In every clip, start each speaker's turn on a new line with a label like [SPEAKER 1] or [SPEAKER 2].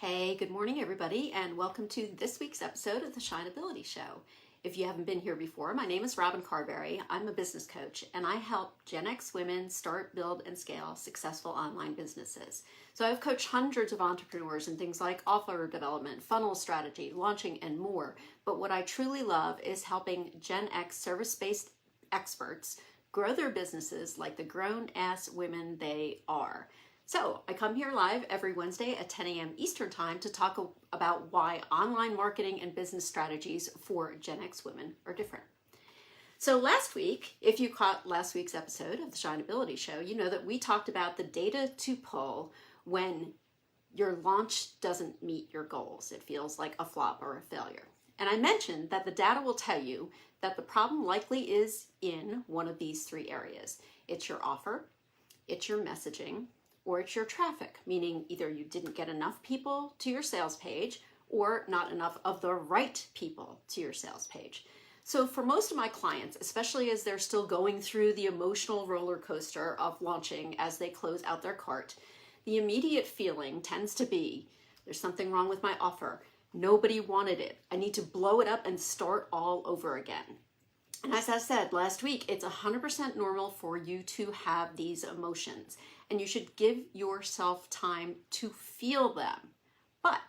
[SPEAKER 1] Hey, good morning, everybody, and welcome to this week's episode of the Shineability Show. If you haven't been here before, my name is Robin Carberry. I'm a business coach, and I help Gen X women start, build, and scale successful online businesses. So I've coached hundreds of entrepreneurs in things like offer development, funnel strategy, launching, and more. But what I truly love is helping Gen X service-based experts grow their businesses like the grown-ass women they are. So I come here live every Wednesday at 10 a.m. Eastern Time to talk about why online marketing and business strategies for Gen X women are different. So last week, if you caught last week's episode of the Shineability Show, you know that we talked about the data to pull when your launch doesn't meet your goals. It feels like a flop or a failure. And I mentioned that the data will tell you that the problem likely is in one of these three areas. It's your offer, it's your messaging, or it's your traffic, meaning either you didn't get enough people to your sales page or not enough of the right people to your sales page. So for most of my clients, especially as they're still going through the emotional roller coaster of launching as they close out their cart, the immediate feeling tends to be, there's something wrong with my offer. Nobody wanted it. I need to blow it up and start all over again. And as I said last week, it's 100% normal for you to have these emotions, and you should give yourself time to feel them. But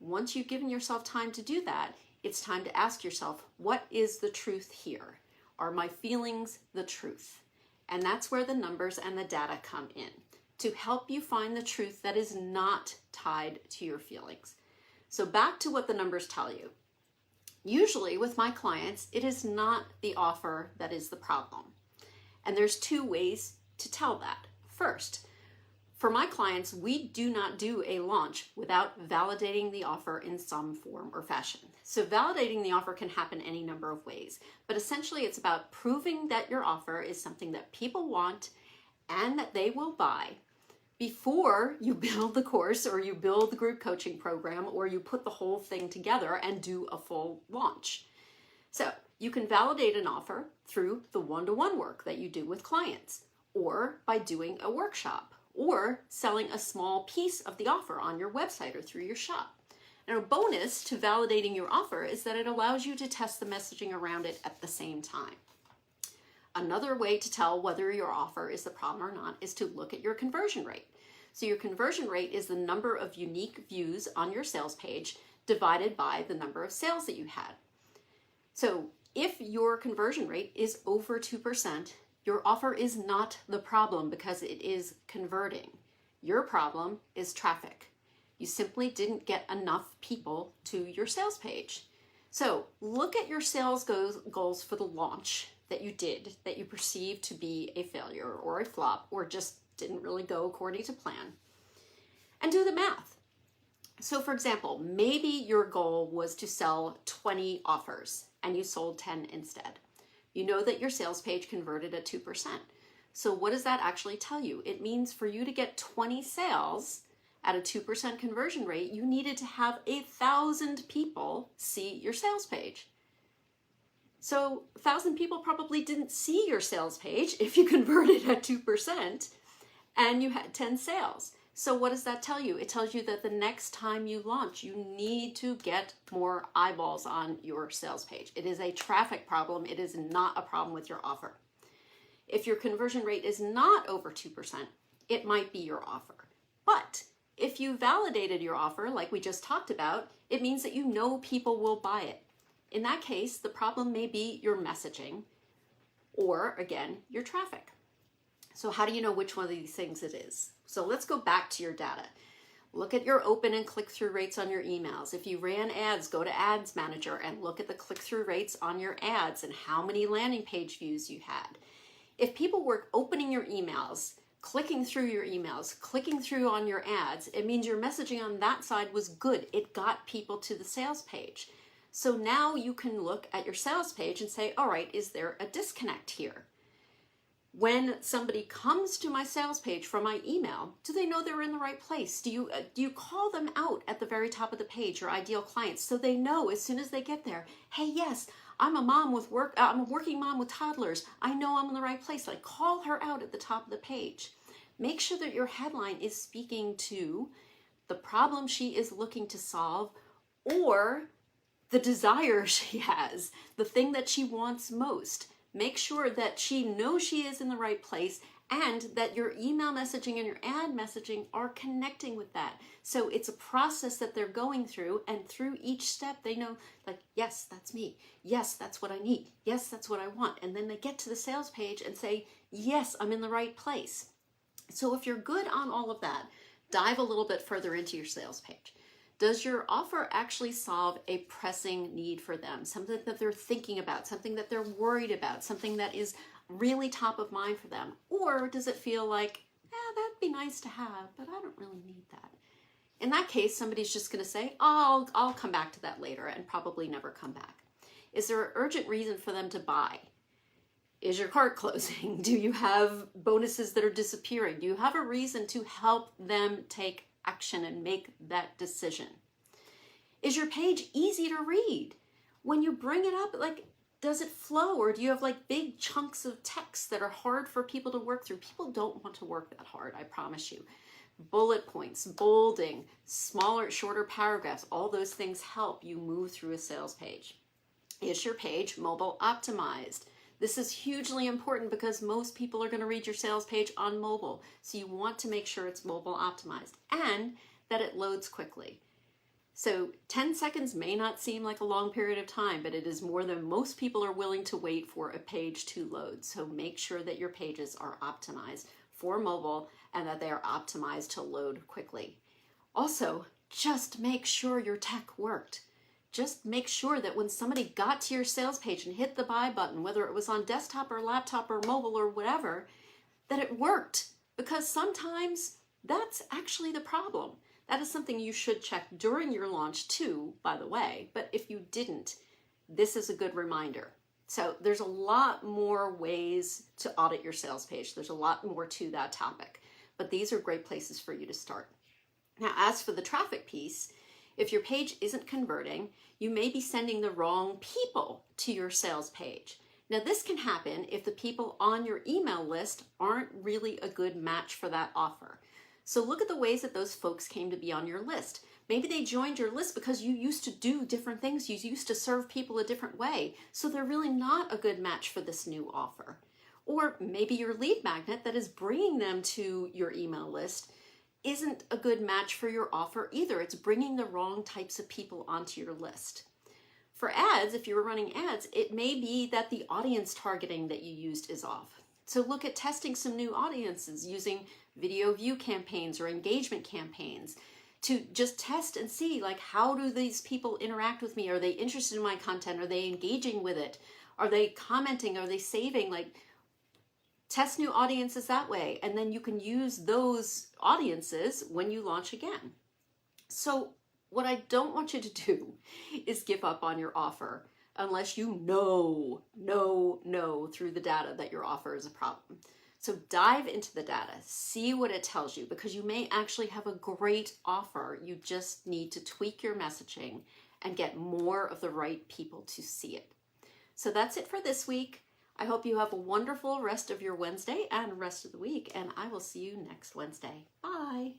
[SPEAKER 1] once you've given yourself time to do that, it's time to ask yourself, what is the truth here? Are my feelings the truth? And that's where the numbers and the data come in, to help you find the truth that is not tied to your feelings. So back to what the numbers tell you. Usually with my clients, it is not the offer that is the problem. And there's two ways to tell that. First, for my clients, we do not do a launch without validating the offer in some form or fashion. So validating the offer can happen any number of ways, but essentially it's about proving that your offer is something that people want and that they will buy before you build the course or you build the group coaching program or you put the whole thing together and do a full launch. So you can validate an offer through the one-to-one work that you do with clients, or by doing a workshop, or selling a small piece of the offer on your website or through your shop. And a bonus to validating your offer is that it allows you to test the messaging around it at the same time. Another way to tell whether your offer is the problem or not is to look at your conversion rate. So your conversion rate is the number of unique views on your sales page divided by the number of sales that you had. So if your conversion rate is over 2%, your offer is not the problem because it is converting. Your problem is traffic. You simply didn't get enough people to your sales page. So look at your sales goals for the launch that you did, that you perceived to be a failure or a flop or just didn't really go according to plan, and do the math. So for example, maybe your goal was to sell 20 offers and you sold 10 instead. You know that your sales page converted at 2%. So what does that actually tell you? It means for you to get 20 sales at a 2% conversion rate, you needed to have 1,000 people see your sales page. So 1,000 people probably didn't see your sales page if you converted at 2% and you had 10 sales. So what does that tell you? It tells you that the next time you launch, you need to get more eyeballs on your sales page. It is a traffic problem. It is not a problem with your offer. If your conversion rate is not over 2%, it might be your offer. But if you validated your offer, like we just talked about, it means that you know people will buy it. In that case, the problem may be your messaging or, again, your traffic. So how do you know which one of these things it is? So let's go back to your data. Look at your open and click-through rates on your emails. If you ran ads, go to Ads Manager and look at the click-through rates on your ads and how many landing page views you had. If people were opening your emails, clicking through your emails, clicking through on your ads, it means your messaging on that side was good. It got people to the sales page. So now you can look at your sales page and say, all right, is there a disconnect here? When somebody comes to my sales page from my email, do they know they're in the right place? Do you call them out at the very top of the page, your ideal clients, so they know as soon as they get there, hey, yes, I'm a working mom with toddlers. I know I'm in the right place. Like, call her out at the top of the page. Make sure that your headline is speaking to the problem she is looking to solve, or the desire she has, the thing that she wants most. Make sure that she knows she is in the right place and that your email messaging and your ad messaging are connecting with that. So it's a process that they're going through, and through each step they know, like, yes, that's me. Yes, that's what I need. Yes, that's what I want. And then they get to the sales page and say, yes, I'm in the right place. So if you're good on all of that, dive a little bit further into your sales page. Does your offer actually solve a pressing need for them? Something that they're thinking about, something that they're worried about, something that is really top of mind for them? Or does it feel like, that'd be nice to have, but I don't really need that? In that case, somebody's just going to say, oh, I'll come back to that later, and probably never come back. Is there an urgent reason for them to buy? Is your cart closing? Do you have bonuses that are disappearing? Do you have a reason to help them take action and make that decision? Is your page easy to read? When you bring it up, like, does it flow, or do you have like big chunks of text that are hard for people to work through? People don't want to work that hard, I promise you. Bullet points, bolding, smaller, shorter paragraphs, all those things help you move through a sales page. Is your page mobile optimized? This is hugely important because most people are going to read your sales page on mobile. So you want to make sure it's mobile optimized and that it loads quickly. So 10 seconds may not seem like a long period of time, but it is more than most people are willing to wait for a page to load. So make sure that your pages are optimized for mobile and that they are optimized to load quickly. Also, just make sure your tech worked. Just make sure that when somebody got to your sales page and hit the buy button, whether it was on desktop or laptop or mobile or whatever, that it worked. Because sometimes that's actually the problem. That is something you should check during your launch too, by the way. But if you didn't, this is a good reminder. So there's a lot more ways to audit your sales page. There's a lot more to that topic. But these are great places for you to start. Now, as for the traffic piece, if your page isn't converting, you may be sending the wrong people to your sales page. Now, this can happen if the people on your email list aren't really a good match for that offer. So look at the ways that those folks came to be on your list. Maybe they joined your list because you used to do different things. You used to serve people a different way. So they're really not a good match for this new offer. Or maybe your lead magnet that is bringing them to your email list isn't a good match for your offer either. It's bringing the wrong types of people onto your list. For ads, if you were running ads, it may be that the audience targeting that you used is off. So look at testing some new audiences using video view campaigns or engagement campaigns to just test and see, like, how do these people interact with me? Are they interested in my content? Are they engaging with it? Are they commenting? Are they saving? Like, test new audiences that way, and then you can use those audiences when you launch again. So what I don't want you to do is give up on your offer unless you know through the data that your offer is a problem. So dive into the data, see what it tells you, because you may actually have a great offer. You just need to tweak your messaging and get more of the right people to see it. So that's it for this week. I hope you have a wonderful rest of your Wednesday and rest of the week, and I will see you next Wednesday. Bye.